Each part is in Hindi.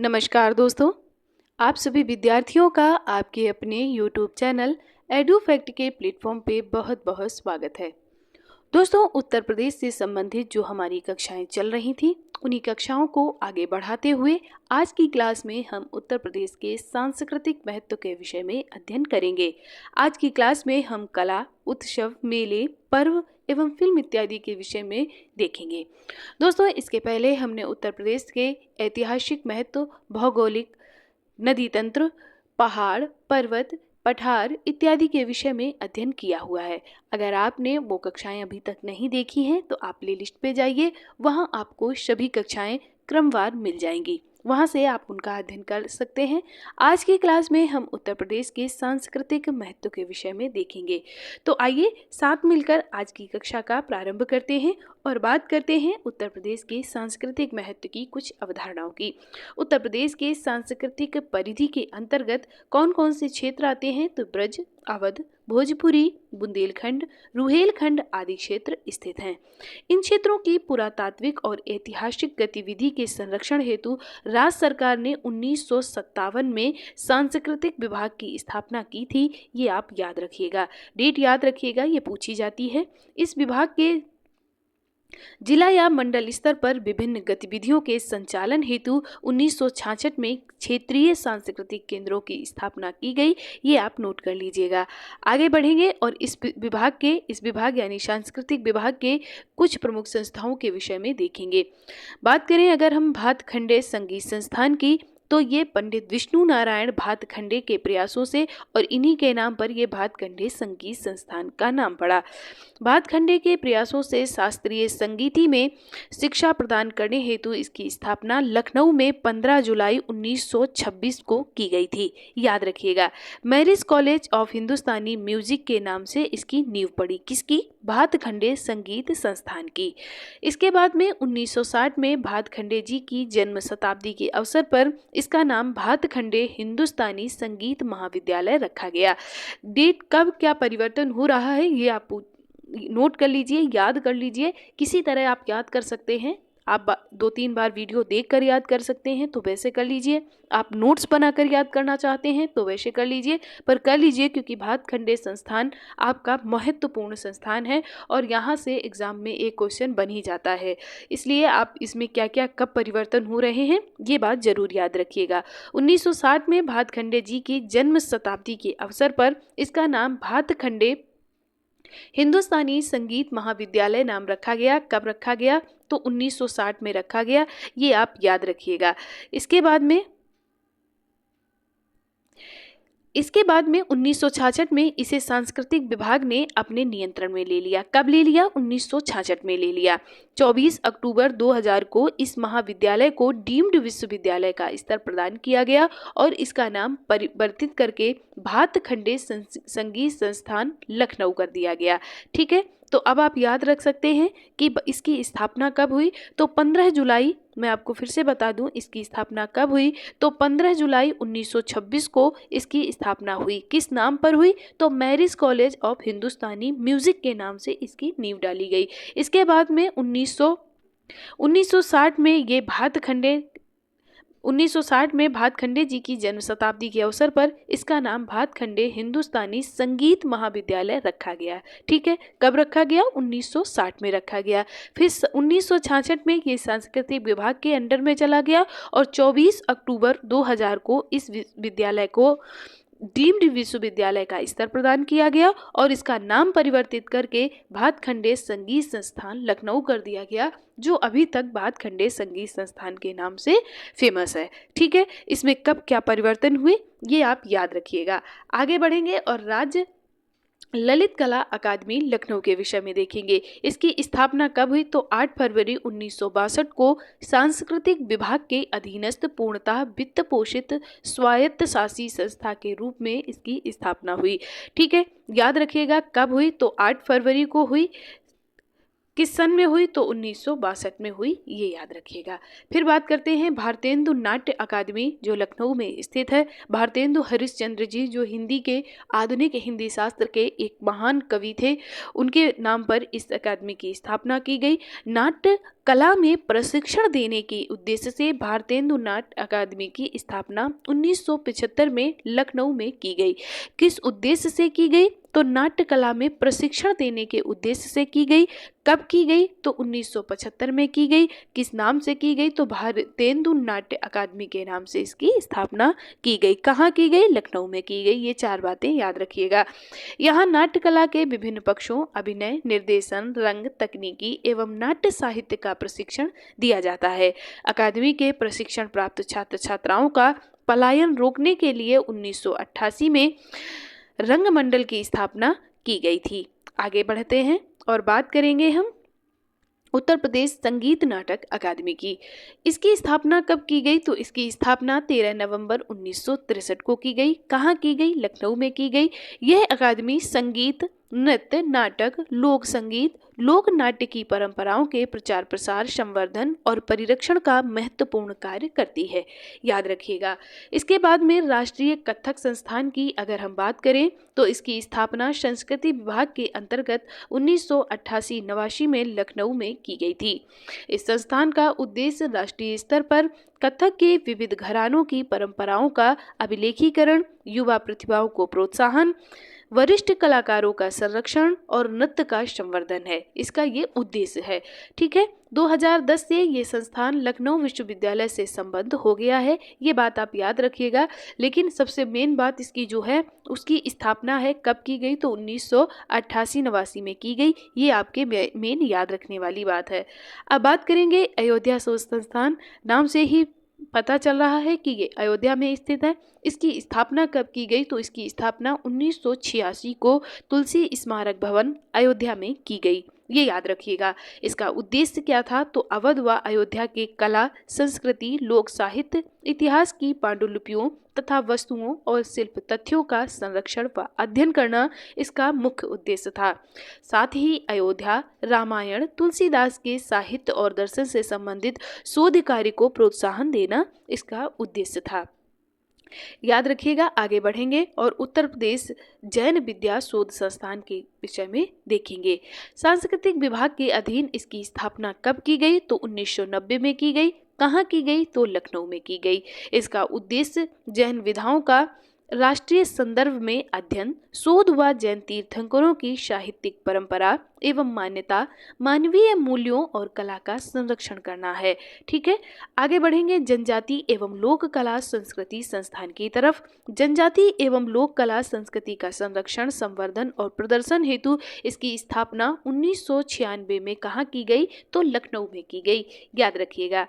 नमस्कार दोस्तों, आप सभी विद्यार्थियों का आपके अपने YouTube चैनल एडुफैक्ट के प्लेटफॉर्म पे बहुत बहुत स्वागत है। दोस्तों, उत्तर प्रदेश से संबंधित जो हमारी कक्षाएं चल रही थी, उन्हीं कक्षाओं को आगे बढ़ाते हुए आज की क्लास में हम उत्तर प्रदेश के सांस्कृतिक महत्व के विषय में अध्ययन करेंगे। आज की क्लास में हम कला, उत्सव, मेले, पर्व एवं फिल्म इत्यादि के विषय में देखेंगे। दोस्तों, इसके पहले हमने उत्तर प्रदेश के ऐतिहासिक महत्व, भौगोलिक, नदी तंत्र, पहाड़, पर्वत, पठार इत्यादि के विषय में अध्ययन किया हुआ है। अगर आपने वो कक्षाएं अभी तक नहीं देखी हैं तो आप प्लेलिस्ट पे जाइए, वहां आपको सभी कक्षाएं क्रमवार मिल जाएंगी, वहां से आप उनका अध्ययन कर सकते हैं। आज की क्लास में हम उत्तर प्रदेश के सांस्कृतिक महत्व के विषय में देखेंगे। तो आइए साथ मिलकर आज की कक्षा का प्रारंभ करते हैं और बात करते हैं उत्तर प्रदेश के सांस्कृतिक महत्व की कुछ अवधारणाओं की। उत्तर प्रदेश के सांस्कृतिक परिधि के अंतर्गत कौन कौन से क्षेत्र आते हैं? तो ब्रज, अवध, भोजपुरी, बुंदेलखंड, रुहेलखंड आदि क्षेत्र स्थित हैं। इन क्षेत्रों की पुरातात्विक और ऐतिहासिक गतिविधि के संरक्षण हेतु राज्य सरकार ने 1957 में सांस्कृतिक विभाग की स्थापना की थी। ये आप याद रखिएगा, डेट याद रखिएगा, ये पूछी जाती है। इस विभाग के जिला या मंडल स्तर पर विभिन्न गतिविधियों के संचालन हेतु 1966 में क्षेत्रीय सांस्कृतिक केंद्रों की स्थापना की गई। ये आप नोट कर लीजिएगा। आगे बढ़ेंगे और इस विभाग यानी सांस्कृतिक विभाग के कुछ प्रमुख संस्थाओं के विषय में देखेंगे। बात करें अगर हम भातखंडे संगीत संस्थान की, तो ये पंडित विष्णु नारायण भातखंडे के प्रयासों से और इन्हीं के नाम पर यह भातखंडे संगीत संस्थान का नाम पड़ा। भातखंडे के प्रयासों से शास्त्रीय संगीति में शिक्षा प्रदान करने हेतु इसकी स्थापना लखनऊ में 15 जुलाई 1926 को की गई थी। याद रखिएगा, marriage college of Hindustani music के नाम से इसकी नींव पड़ी। किसकी? भातखंडे संगीत संस्थान की। इसके बाद में 1960 में भातखंडे जी की जन्म शताब्दी के अवसर पर इसका नाम भातखंडे हिंदुस्तानी संगीत महाविद्यालय रखा गया। डेट कब क्या परिवर्तन हो रहा है ये आप नोट कर लीजिए, याद कर लीजिए। किसी तरह आप याद कर सकते हैं, आप 2-3 बार वीडियो देखकर याद कर सकते हैं तो वैसे कर लीजिए। आप नोट्स बनाकर याद करना चाहते हैं तो वैसे कर लीजिए, पर कर लीजिए क्योंकि भातखंडे संस्थान आपका महत्वपूर्ण संस्थान है और यहाँ से एग्जाम में एक क्वेश्चन बन ही जाता है। इसलिए आप इसमें क्या क्या कब परिवर्तन हो रहे हैं ये बात जरूर याद रखिएगा। 1960 में भातखंडे जी की जन्म शताब्दी के अवसर पर इसका नाम भातखंडे हिंदुस्तानी संगीत महाविद्यालय नाम रखा गया। कब रखा गया? तो 1960 में रखा गया। ये आप याद रखिएगा। इसके बाद में 1966 में इसे सांस्कृतिक विभाग ने अपने नियंत्रण में ले लिया। कब ले लिया? 1966 में ले लिया। 24 अक्टूबर 2000 को इस महाविद्यालय को डीम्ड विश्वविद्यालय का स्तर प्रदान किया गया और इसका नाम परिवर्तित करके भातखंडे संगीत संस्थान लखनऊ कर दिया गया। ठीक है, तो अब आप याद रख सकते हैं कि इसकी स्थापना कब हुई। तो 15 जुलाई, मैं आपको फिर से बता दूं इसकी स्थापना कब हुई, तो 15 जुलाई 1926 को इसकी स्थापना हुई। किस नाम पर हुई? तो marriage college of Hindustani music के नाम से इसकी नींव डाली गई। इसके बाद में 1960 में ये 1960 में भातखंडे जी की जन्म शताब्दी के अवसर पर इसका नाम भातखंडे हिंदुस्तानी संगीत महाविद्यालय रखा गया। ठीक है, कब रखा गया? 1960 में रखा गया। फिर 1966 में ये सांस्कृतिक विभाग के अंडर में चला गया और 24 अक्टूबर 2000 को इस विद्यालय को डीम्ड विश्वविद्यालय का स्तर प्रदान किया गया और इसका नाम परिवर्तित करके भातखंडे संगीत संस्थान लखनऊ कर दिया गया, जो अभी तक भातखंडे संगीत संस्थान के नाम से फेमस है। ठीक है, इसमें कब क्या परिवर्तन हुए ये आप याद रखिएगा। आगे बढ़ेंगे और राज्य ललित कला अकादमी लखनऊ के विषय में देखेंगे। इसकी स्थापना कब हुई? तो 8 फरवरी 1962 को सांस्कृतिक विभाग के अधीनस्थ पूर्णतः वित्त पोषित स्वायत्तशासी संस्था के रूप में इसकी स्थापना हुई। ठीक है, याद रखिएगा कब हुई, तो 8 फरवरी को हुई। किस सन में हुई, तो 1962 में हुई, ये याद रखिएगा। फिर बात करते हैं भारतेंदु नाट्य अकादमी जो लखनऊ में स्थित है। भारतेंदु हरिश्चंद्र जी जो हिंदी के आधुनिक हिंदी शास्त्र के एक महान कवि थे, उनके नाम पर इस अकादमी की स्थापना की गई। नाट्य कला में प्रशिक्षण देने के उद्देश्य से भारतेंदु नाट्य अकादमी की स्थापना 1975 में लखनऊ में की गई। किस उद्देश्य से की गई, तो नाट्य कला में प्रशिक्षण देने के उद्देश्य से की गई। कब की गई, तो 1975 में की गई। किस नाम से की गई, तो भारतेंदु नाट्य अकादमी के नाम से इसकी स्थापना की गई। कहाँ की गई, लखनऊ में की गई। ये 4 बातें याद रखिएगा। यहाँ नाट्य कला के विभिन्न पक्षों अभिनय, निर्देशन, रंग, तकनीकी एवं नाट्य साहित्य का प्रशिक्षण दिया जाता है। अकादमी के प्रशिक्षण प्राप्त छात्र छात्राओं का पलायन रोकने के लिए 1988 में रंगमंडल की स्थापना की गई थी। आगे बढ़ते हैं और बात करेंगे हम उत्तर प्रदेश संगीत नाटक अकादमी की। इसकी स्थापना कब की गई, तो इसकी स्थापना 13 नवंबर 1963 को की गई। कहाँ की गई, लखनऊ में की गई। यह अकादमी संगीत, नृत्य, नाटक, लोक संगीत, लोक नाट्य की परंपराओं के प्रचार प्रसार, संवर्धन और परिरक्षण का महत्वपूर्ण कार्य करती है, याद रखिएगा। इसके बाद में राष्ट्रीय कथक संस्थान की अगर हम बात करें तो इसकी स्थापना संस्कृति विभाग के अंतर्गत 1988-89 में लखनऊ में की गई थी। इस संस्थान का उद्देश्य राष्ट्रीय स्तर पर कथक के विविध घरानों की परंपराओं का अभिलेखीकरण, युवा प्रतिभाओं को प्रोत्साहन, वरिष्ठ कलाकारों का संरक्षण और नृत्य का संवर्धन है। इसका ये उद्देश्य है। ठीक है, 2010 से ये संस्थान लखनऊ विश्वविद्यालय से संबद्ध हो गया है, ये बात आप याद रखिएगा। लेकिन सबसे मेन बात इसकी जो है उसकी स्थापना है कब की गई, तो 1988-89 में की गई। ये आपके मेन याद रखने वाली बात है। अब बात करेंगे अयोध्या शोध संस्थान। नाम से ही पता चल रहा है कि ये अयोध्या में स्थित है। इसकी स्थापना कब की गई, तो इसकी स्थापना 1986 को तुलसी स्मारक भवन अयोध्या में की गई, ये याद रखिएगा। इसका उद्देश्य क्या था, तो अवध व अयोध्या के कला, संस्कृति, लोक साहित्य, इतिहास की पांडुलिपियों तथा वस्तुओं और शिल्प तथ्यों का संरक्षण व अध्ययन करना इसका मुख्य उद्देश्य था। साथ ही अयोध्या, रामायण, तुलसीदास के साहित्य और दर्शन से संबंधित शोध कार्य को प्रोत्साहन देना इसका उद्देश्य था, याद रखिएगा। आगे बढ़ेंगे और उत्तर प्रदेश जैन विद्या शोध संस्थान के विषय में देखेंगे। सांस्कृतिक विभाग के अधीन इसकी स्थापना कब की गई, तो 1990 में की गई। कहाँ की गई, तो लखनऊ में की गई। इसका उद्देश्य जैन विधाओं का राष्ट्रीय संदर्भ में अध्ययन, शोध व जैन तीर्थंकरों की साहित्यिक परंपरा एवं मान्यता, मानवीय मूल्यों और कला का संरक्षण करना है। ठीक है, आगे बढ़ेंगे जनजाति एवं लोक कला संस्कृति संस्थान की तरफ। जनजाति एवं लोक कला संस्कृति का संरक्षण, संवर्धन और प्रदर्शन हेतु इसकी स्थापना 1996 में कहाँ की गई, तो लखनऊ में की गई, याद रखिएगा।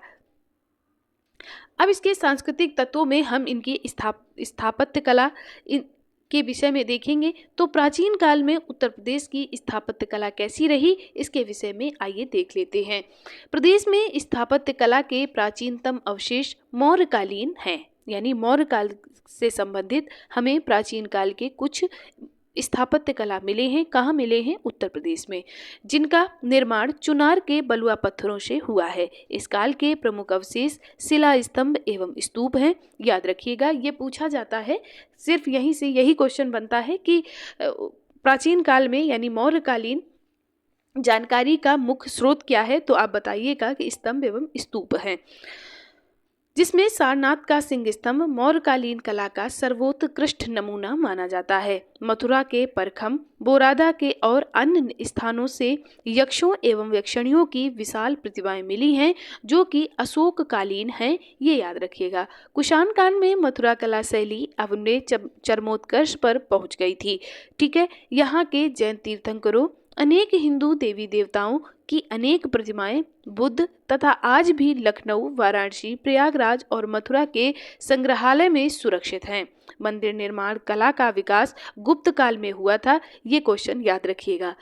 अब इसके सांस्कृतिक तत्वों में हम इनकी स्थापत्य कला के विषय में देखेंगे। तो प्राचीन काल में उत्तर प्रदेश की स्थापत्य कला कैसी रही, इसके विषय में आइए देख लेते हैं। प्रदेश में स्थापत्य कला के प्राचीनतम अवशेष मौर्यकालीन हैं, यानी मौर्य काल से संबंधित हमें प्राचीन काल के कुछ स्थापत्य कला मिले हैं। कहाँ मिले हैं, उत्तर प्रदेश में, जिनका निर्माण चुनार के बलुआ पत्थरों से हुआ है। इस काल के प्रमुख अवशेष शिला स्तंभ एवं स्तूप हैं, याद रखिएगा। ये पूछा जाता है, सिर्फ यहीं से यही क्वेश्चन बनता है कि प्राचीन काल में यानी मौर्यकालीन जानकारी का मुख्य स्रोत क्या है, तो आप बताइएगा कि स्तंभ एवं स्तूप हैं, जिसमें सारनाथ का सिंह स्तंभ मौर्यकालीन कला का सर्वोत्कृष्ट नमूना माना जाता है। मथुरा के परखम, बोरादा के और अन्य स्थानों से यक्षों एवं यक्षिणियों की विशाल प्रतिमाएं मिली हैं, जो कि अशोककालीन हैं, ये याद रखिएगा। कुषाण काल में मथुरा कला शैली अपने चरमोत्कर्ष पर पहुंच गई थी। ठीक है, यहाँ के जैन तीर्थंकरों, अनेक हिंदू देवी देवताओं की अनेक प्रतिमाएं बुद्ध तथा आज भी लखनऊ, वाराणसी, प्रयागराज और मथुरा के संग्रहालय में सुरक्षित हैं। मंदिर निर्माण कला का विकास गुप्त काल में हुआ था, ये क्वेश्चन याद रखिएगा।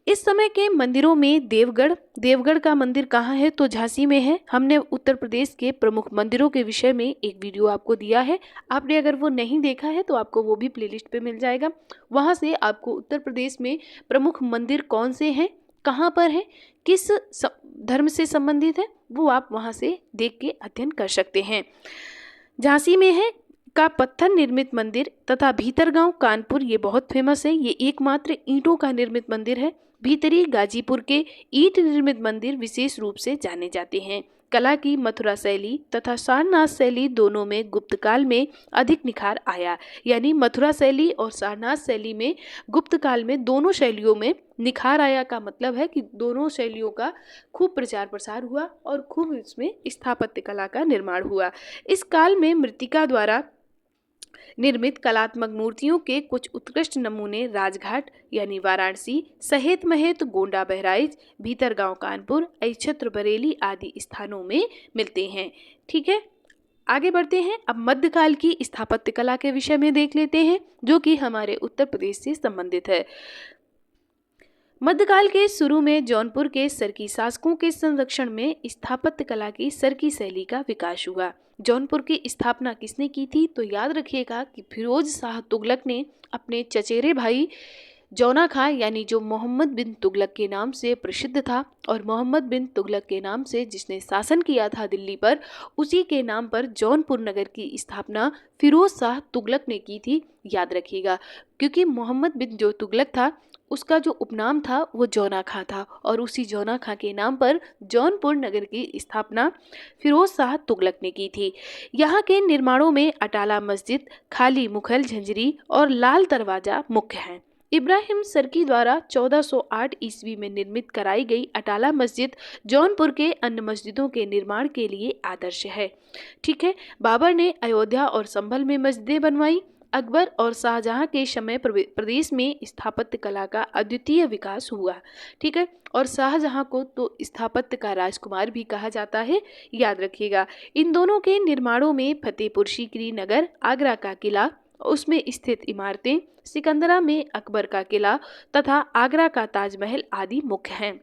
इस समय के मंदिरों में देवगढ़ का मंदिर कहाँ है, तो झांसी में है। हमने उत्तर प्रदेश के प्रमुख मंदिरों के विषय में एक वीडियो आपको दिया है, आपने अगर वो नहीं देखा है तो आपको वो भी प्लेलिस्ट पे मिल जाएगा। वहाँ से आपको उत्तर प्रदेश में प्रमुख मंदिर कौन से हैं कहाँ पर है, किस धर्म से संबंधित है, वो आप वहाँ से देख के अध्ययन कर सकते हैं। झांसी में है का पत्थर निर्मित मंदिर तथा भीतरगांव कानपुर, ये बहुत फेमस है। ये एकमात्र ईंटों का निर्मित मंदिर है। भीतरी गाजीपुर के ईंट निर्मित मंदिर विशेष रूप से जाने जाते हैं। कला की मथुरा शैली तथा सारनाथ शैली दोनों में गुप्त काल में अधिक निखार आया। यानी मथुरा शैली और सारनाथ शैली में गुप्त काल में दोनों शैलियों में निखार आया का मतलब है कि दोनों शैलियों का खूब प्रचार प्रसार हुआ और खूब इसमें स्थापत्य कला का निर्माण हुआ। इस काल में मृत्तिका द्वारा निर्मित कलात्मक मूर्तियों के कुछ उत्कृष्ट नमूने राजघाट यानी वाराणसी, सहेत महेत गोंडा बहराइच, भीतरगांव कानपुर, ऐछत्र बरेली आदि स्थानों में मिलते हैं। ठीक है, आगे बढ़ते हैं। अब मध्यकाल की स्थापत्य कला के विषय में देख लेते हैं, जो कि हमारे उत्तर प्रदेश से संबंधित है। मध्यकाल के शुरू में जौनपुर के सरकी शासकों के संरक्षण में स्थापत्य कला की सरकी शैली का विकास हुआ। जौनपुर की स्थापना किसने की थी, तो याद रखिएगा कि फिरोज शाह तुगलक ने अपने चचेरे भाई जौना खां यानी जो मोहम्मद बिन तुगलक के नाम से प्रसिद्ध था और मोहम्मद बिन तुगलक के नाम से जिसने शासन किया था दिल्ली पर, उसी के नाम पर जौनपुर नगर की स्थापना फिरोज शाह तुगलक ने की थी। याद रखिएगा, क्योंकि मोहम्मद बिन जो तुगलक था उसका जो उपनाम था वो जौना खां था और उसी जौना खां के नाम पर जौनपुर नगर की स्थापना फिरोज शाह तुगलक ने की थी। यहाँ के निर्माणों में अटाला मस्जिद, खाली मुखल झंझरी और लाल दरवाजा मुख्य हैं। इब्राहिम सरकी द्वारा 1408 ईस्वी में निर्मित कराई गई अटाला मस्जिद जौनपुर के अन्य मस्जिदों के निर्माण के लिए आदर्श है। ठीक है, बाबर ने अयोध्या और संभल में मस्जिदें बनवाई। अकबर और शाहजहां के समय प्रदेश में स्थापत्य कला का अद्वितीय विकास हुआ। ठीक है, और शाहजहां को तो स्थापत्य का राजकुमार भी कहा जाता है, याद रखिएगा। इन दोनों के निर्माणों में फतेहपुर सीकरी नगर, आगरा का किला, उसमें स्थित इमारतें, सिकंदरा में अकबर का किला तथा आगरा का ताजमहल आदि मुख्य हैं।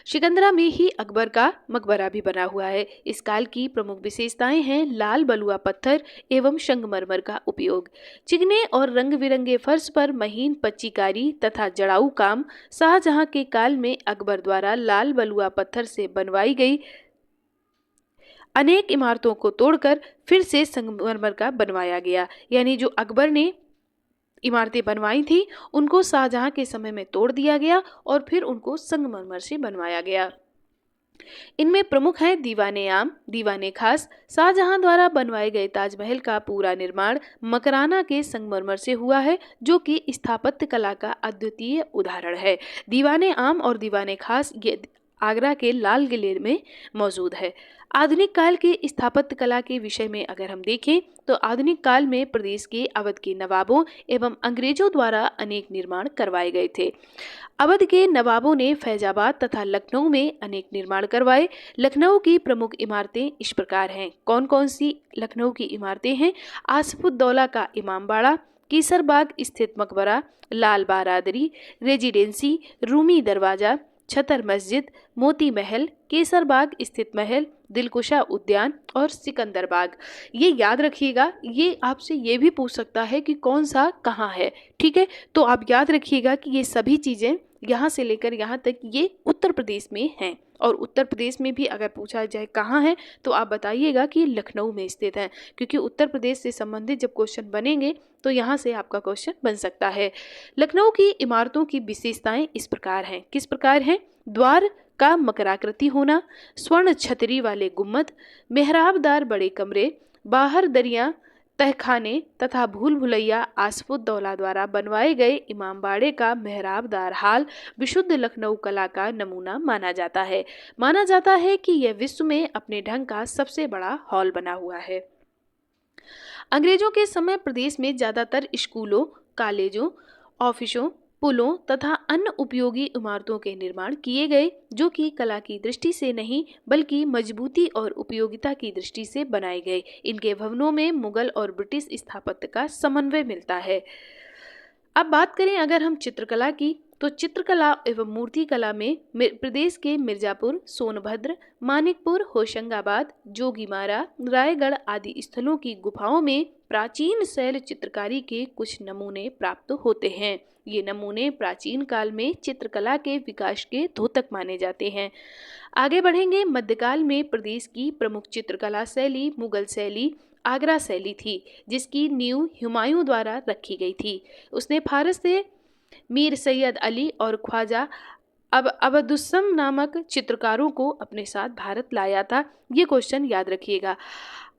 सिकंदरा में ही अकबर का मकबरा भी बना हुआ है। इस काल की प्रमुख विशेषताएं हैं लाल बलुआ पत्थर एवं संगमरमर का उपयोग, चिकने और रंग बिरंगे फर्श पर महीन पच्चीकारी तथा जड़ाऊ काम। शाहजहां के काल में अकबर द्वारा लाल बलुआ पत्थर से बनवाई गई अनेक इमारतों को तोड़कर फिर से संगमरमर का बनवाया गया। यानी जो अकबर ने इमारतें बनवाई थी उनको शाहजहां के समय में तोड़ दिया गया और फिर उनको संगमरमर से बनवाया गया। इनमें प्रमुख है दीवाने आम, दीवाने खास। शाहजहां द्वारा बनवाए गए ताजमहल का पूरा निर्माण मकराना के संगमरमर से हुआ है, जो कि स्थापत्य कला का अद्वितीय उदाहरण है। दीवाने आम और दीवाने खास ये आगरा के लाल किले में मौजूद है। आधुनिक काल के स्थापत्य कला के विषय में अगर हम देखें तो आधुनिक काल में प्रदेश के अवध के नवाबों एवं अंग्रेजों द्वारा अनेक निर्माण करवाए गए थे। अवध के नवाबों ने फैजाबाद तथा लखनऊ में अनेक निर्माण करवाए। लखनऊ की प्रमुख इमारतें इस प्रकार हैं। कौन कौन सी लखनऊ की इमारतें हैं? आसफुद्दौला का इमामबाड़ा, केसरबाग स्थित मकबरा, लाल बारादरी रेजिडेंसी, रूमी दरवाजा, छतर मस्जिद, मोती महल, केसरबाग स्थित महल, दिलकुशा उद्यान और सिकंदर बाग। ये याद रखिएगा, ये आपसे ये भी पूछ सकता है कि कौन सा कहाँ है। ठीक है, तो आप याद रखिएगा कि ये सभी चीज़ें यहाँ से लेकर यहाँ तक ये उत्तर प्रदेश में हैं। और उत्तर प्रदेश में भी अगर पूछा जाए कहाँ है तो आप बताइएगा कि लखनऊ में स्थित है, क्योंकि उत्तर प्रदेश से संबंधित जब क्वेश्चन बनेंगे तो यहाँ से आपका क्वेश्चन बन सकता है। लखनऊ की इमारतों की विशेषताएं इस प्रकार हैं। किस प्रकार हैं? द्वार का मकराकृति होना, स्वर्ण छतरी वाले गुम्मद, मेहराबदार बड़े कमरे, बाहर दरिया, तहखाने तथा भूल भुलैया आसफुद्दौला द्वारा बनवाए गए इमामबाड़े का मेहराबदार हाल विशुद्ध लखनऊ कला का नमूना माना जाता है। माना जाता है कि यह विश्व में अपने ढंग का सबसे बड़ा हॉल बना हुआ है। अंग्रेजों के समय प्रदेश में ज्यादातर स्कूलों, कॉलेजों, ऑफिसों, पुलों तथा अन्य उपयोगी इमारतों के निर्माण किए गए, जो कि कला की दृष्टि से नहीं बल्कि मजबूती और उपयोगिता की दृष्टि से बनाए गए। इनके भवनों में मुगल और ब्रिटिश स्थापत्य का समन्वय मिलता है। अब बात करें अगर हम चित्रकला की, तो चित्रकला एवं मूर्तिकला में प्रदेश के मिर्जापुर, सोनभद्र, मानिकपुर, होशंगाबाद, जोगीमारा, रायगढ़ आदि स्थलों की गुफाओं में प्राचीन शैल चित्रकारी के कुछ नमूने प्राप्त होते हैं। ये नमूने प्राचीन काल में चित्रकला के विकास के द्योतक माने जाते हैं। आगे बढ़ेंगे। मध्यकाल में प्रदेश की प्रमुख चित्रकला शैली मुगल शैली, आगरा शैली थी, जिसकी नींव हुमायूं द्वारा रखी गई थी। उसने फारस से मीर सैयद अली और ख्वाजा अबदुस्सम नामक चित्रकारों को अपने साथ भारत लाया था। ये क्वेश्चन याद रखिएगा।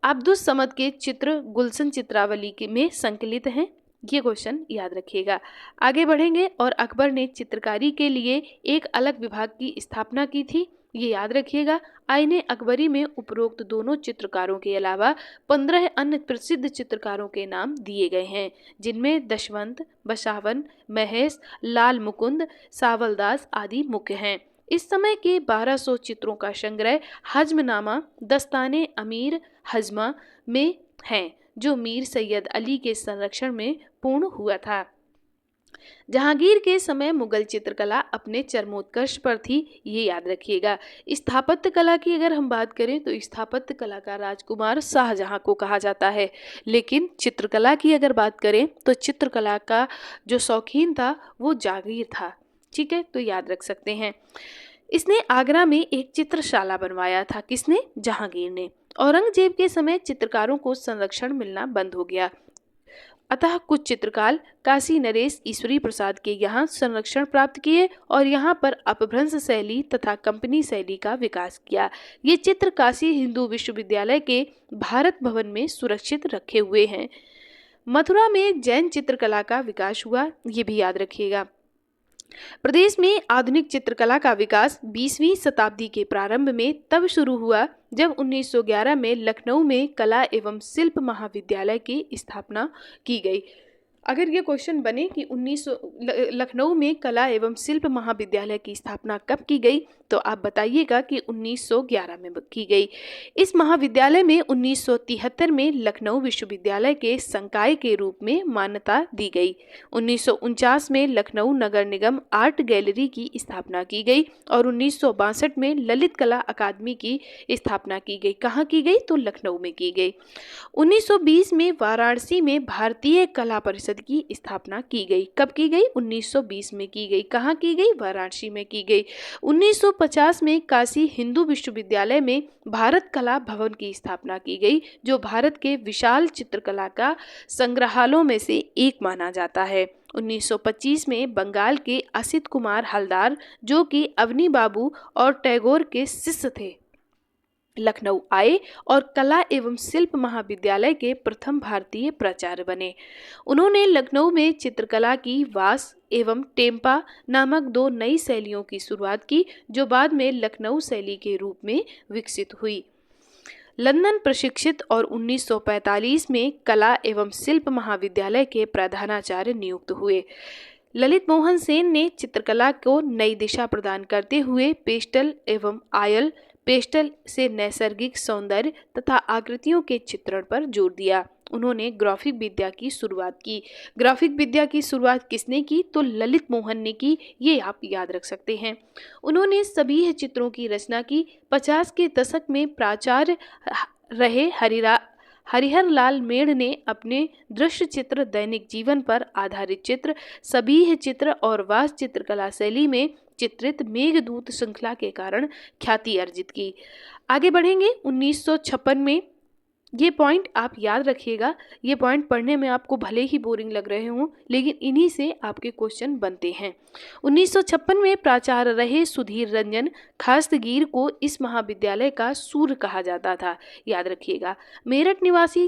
अब्दुस समद के चित्र गुलशन चित्रावली में संकलित हैं। ये क्वेश्चन याद रखिएगा। आगे बढ़ेंगे। और अकबर ने चित्रकारी के लिए एक अलग विभाग की स्थापना की थी। ये याद रखिएगा। आईने अकबरी में उपरोक्त दोनों चित्रकारों के अलावा 15 अन्य प्रसिद्ध चित्रकारों के नाम दिए गए हैं, जिनमें दशवंत, बसावन, महेश, लाल मुकुंद, सावलदास आदि मुख्य हैं। इस समय के 1200 चित्रों का संग्रह हजमनामा दस्ताने अमीर हजमा में है, जो मीर सैयद अली के संरक्षण में पूर्ण हुआ था। जहांगीर के समय मुगल चित्रकला अपने चरमोत्कर्ष पर थी, ये याद रखिएगा। स्थापत्य कला की अगर हम बात करें तो स्थापत्य कला का राजकुमार शाहजहां को कहा जाता है, लेकिन चित्रकला की अगर बात करें तो चित्रकला का जो शौकीन था वो जहांगीर था। ठीक है, तो याद रख सकते हैं। इसने आगरा में एक चित्रशाला बनवाया था। किसने? जहांगीर ने। औरंगजेब के समय चित्रकारों को संरक्षण मिलना बंद हो गया, अतः कुछ चित्रकार काशी नरेश ईश्वरी प्रसाद के यहाँ संरक्षण प्राप्त किए और यहाँ पर अपभ्रंश शैली तथा कंपनी शैली का विकास किया। ये चित्र काशी हिंदू विश्वविद्यालय के भारत भवन में सुरक्षित रखे हुए हैं। मथुरा में जैन चित्रकला का विकास हुआ, ये भी याद रखिएगा। प्रदेश में आधुनिक चित्रकला का विकास 20वीं शताब्दी के प्रारंभ में तब शुरू हुआ जब 1911 में लखनऊ में कला एवं शिल्प महाविद्यालय की स्थापना की गई। अगर ये क्वेश्चन बने कि लखनऊ में कला एवं शिल्प महाविद्यालय की स्थापना कब की गई, तो आप बताइएगा कि 1911 में की गई। इस महाविद्यालय में 1973 में लखनऊ विश्वविद्यालय के संकाय के रूप में मान्यता दी गई। 1949 में लखनऊ नगर निगम आर्ट गैलरी की स्थापना की गई और 1962 में ललित कला अकादमी की स्थापना की गई। कहाँ की गई? तो लखनऊ में की गई। 1920 में वाराणसी में भारतीय कला परिषद की स्थापना की गई। कब की गई? 1920 में की गई। कहाँ की गई? वाराणसी में की गई। 1950 में काशी हिंदू विश्वविद्यालय में भारत कला भवन की स्थापना की गई, जो भारत के विशाल चित्रकला का संग्रहालयों में से एक माना जाता है। 1925 में बंगाल के असित कुमार हलदार, जो कि अवनी बाबू और टैगोर के शिष्य थे, लखनऊ आए और कला एवं शिल्प महाविद्यालय के प्रथम भारतीय प्राचार्य बने। उन्होंने लखनऊ में चित्रकला की वास एवं टेम्पा नामक 2 नई शैलियों की शुरुआत की, जो बाद में लखनऊ शैली के रूप में विकसित हुई। लंदन प्रशिक्षित और 1945 में कला एवं शिल्प महाविद्यालय के प्रधानाचार्य नियुक्त हुए। ललित मोहन सेन ने चित्रकला को नई दिशा प्रदान करते हुए पेस्टल एवं आयल पेस्टल से नैसर्गिक सौंदर्य तथा आकृतियों के चित्रण पर जोर दिया। उन्होंने ग्राफिक विद्या की शुरुआत की। ग्राफिक विद्या की शुरुआत किसने की? तो ललित मोहन ने की। ये आप याद रख सकते हैं। उन्होंने सभी चित्रों की रचना की। 50 के दशक में प्राचार्य रहे हरिहर लाल मेढ़ ने अपने दृश्य चित्र, दैनिक जीवन पर आधारित चित्र, सभी चित्र और वास चित्रकला शैली में चित्रित मेघदूत श्रृंखला के कारण ख्याति अर्जित की। आगे बढ़ेंगे। 1956 में ये पॉइंट आप याद रखिएगा। ये पॉइंट पढ़ने में आपको भले ही बोरिंग लग रहे हों, लेकिन इन्हीं से आपके क्वेश्चन बनते हैं। 1956 में प्राचार्य रहे सुधीर रंजन खास्तगीर को इस महाविद्यालय का सूर्य कहा जाता था। याद रखिएगा। मेरठ निवासी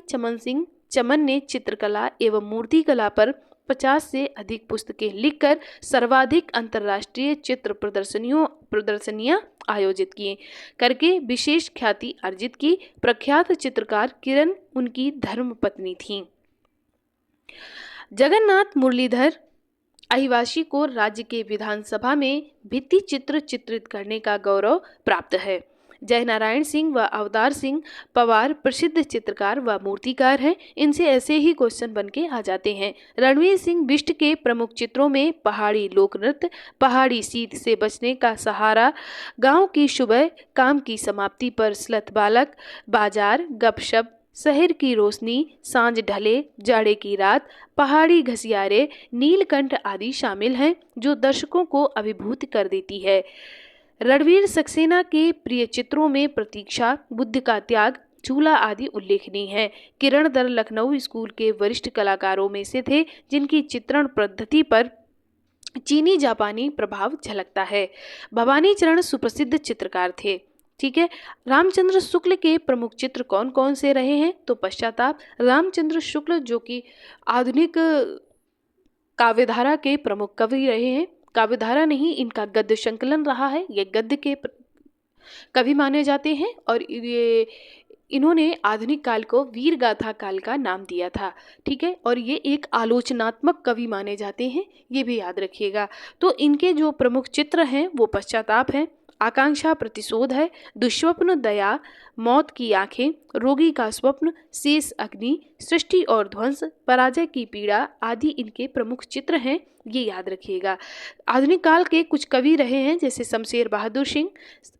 चमन ने चित्रकला एवं मूर्तिकला पर 50 से अधिक पुस्तकें लिखकर सर्वाधिक अंतर्राष्ट्रीय चित्र प्रदर्शनियां आयोजित किए करके विशेष ख्याति अर्जित की। प्रख्यात चित्रकार किरण उनकी धर्मपत्नी थीं। जगन्नाथ मुरलीधर अहिवासी को राज्य के विधानसभा में भित्ति चित्र चित्रित करने का गौरव प्राप्त है। जयनारायण सिंह व अवतार सिंह पवार प्रसिद्ध चित्रकार व मूर्तिकार हैं। इनसे ऐसे ही क्वेश्चन बन के आ जाते हैं। रणवीर सिंह बिष्ट के प्रमुख चित्रों में पहाड़ी लोक नृत्य, पहाड़ी शीत से बचने का सहारा, गांव की सुबह, काम की समाप्ति पर स्लथ बालक, बाजार, गपशप, शहर की रोशनी, सांझ ढले, जाड़े की रात, पहाड़ी घसियारे, नीलकंठ आदि शामिल हैं जो दर्शकों को अभिभूत कर देती है। रणवीर सक्सेना के प्रिय चित्रों में प्रतीक्षा, बुद्ध का त्याग, चूल्हा आदि उल्लेखनीय है। किरण दर लखनऊ स्कूल के वरिष्ठ कलाकारों में से थे जिनकी चित्रण पद्धति पर चीनी जापानी प्रभाव झलकता है। भवानी चरण सुप्रसिद्ध चित्रकार थे। ठीक है। रामचंद्र शुक्ल के प्रमुख चित्र कौन कौन से रहे हैं? तो पश्चाताप। रामचंद्र शुक्ल जो कि आधुनिक काव्यधारा के प्रमुख कवि रहे हैं। काव्यधारा नहीं, इनका गद्य संकलन रहा है। ये गद्य के कवि माने जाते हैं और ये इन्होंने आधुनिक काल को वीर गाथा काल का नाम दिया था। ठीक है। और ये एक आलोचनात्मक कवि माने जाते हैं, ये भी याद रखिएगा। तो इनके जो प्रमुख चित्र हैं वो पश्चाताप हैं, आकांक्षा प्रतिशोध है, दुष्स्वप्न दया, मौत की आंखें, रोगी का स्वप्न, शेष अग्नि, सृष्टि और ध्वंस, पराजय की पीड़ा आदि इनके प्रमुख चित्र हैं, ये याद रखिएगा। आधुनिक काल के कुछ कवि रहे हैं जैसे शमशेर बहादुर सिंह,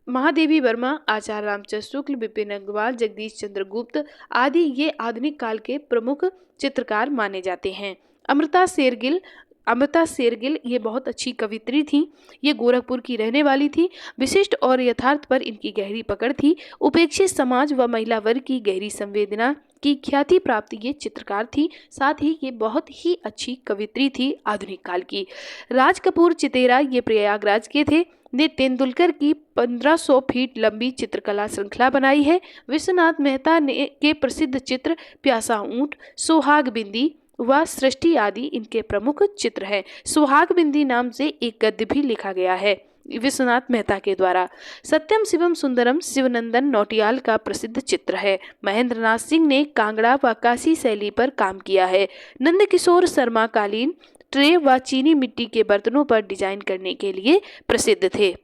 महादेवी वर्मा, आचार्य रामचंद्र शुक्ल, विपिन अग्रवाल, जगदीश चंद्र गुप्त आदि ये आधुनिक काल के प्रमुख चित्रकार माने जाते हैं। अमृता शेरगिल ये बहुत अच्छी कवित्री थी। ये गोरखपुर की रहने वाली थी। विशिष्ट और यथार्थ पर इनकी गहरी पकड़ थी। उपेक्षित समाज व महिला वर्ग की गहरी संवेदना की ख्याति प्राप्त ये चित्रकार थी। साथ ही ये बहुत ही अच्छी कवित्री थी आधुनिक काल की। राज कपूर चितेरा ये प्रयागराज के थे। ने तेंदुलकर की 1500 फीट लंबी चित्रकला श्रृंखला बनाई है। विश्वनाथ मेहता ने के प्रसिद्ध चित्र प्यासा ऊंट, सोहाग बिंदी व सृष्टि आदि इनके प्रमुख चित्र हैं। सुहाग बिंदी नाम से एक गद्य भी लिखा गया है विश्वनाथ मेहता के द्वारा। सत्यम शिवम सुंदरम शिवनंदन नौटियाल का प्रसिद्ध चित्र है। महेंद्र नाथ सिंह ने कांगड़ा व काशी शैली पर काम किया है। नंदकिशोर शर्मा कालीन, ट्रे व चीनी मिट्टी के बर्तनों पर डिजाइन करने के लिए प्रसिद्ध थे।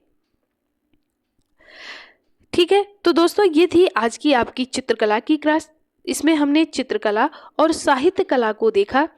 ठीक है। तो दोस्तों ये थी आज की आपकी चित्रकला की क्लास। इसमें हमने चित्रकला और साहित्य कला को देखा।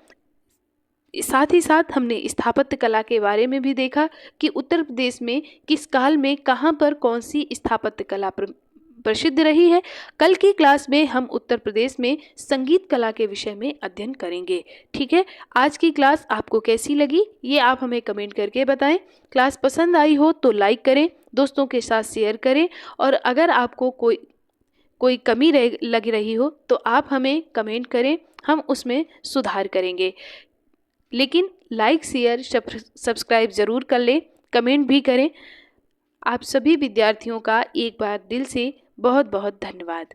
साथ ही साथ हमने स्थापत्य कला के बारे में भी देखा कि उत्तर प्रदेश में किस काल में कहाँ पर कौन सी स्थापत्य कला प्रसिद्ध रही है। कल की क्लास में हम उत्तर प्रदेश में संगीत कला के विषय में अध्ययन करेंगे। ठीक है। आज की क्लास आपको कैसी लगी ये आप हमें कमेंट करके बताएं। क्लास पसंद आई हो तो लाइक करें, दोस्तों के साथ शेयर करें और अगर आपको कोई कमी लग रही हो तो आप हमें कमेंट करें, हम उसमें सुधार करेंगे। लेकिन लाइक शेयर सब्सक्राइब ज़रूर कर लें, कमेंट भी करें। आप सभी विद्यार्थियों का एक बार दिल से बहुत बहुत धन्यवाद।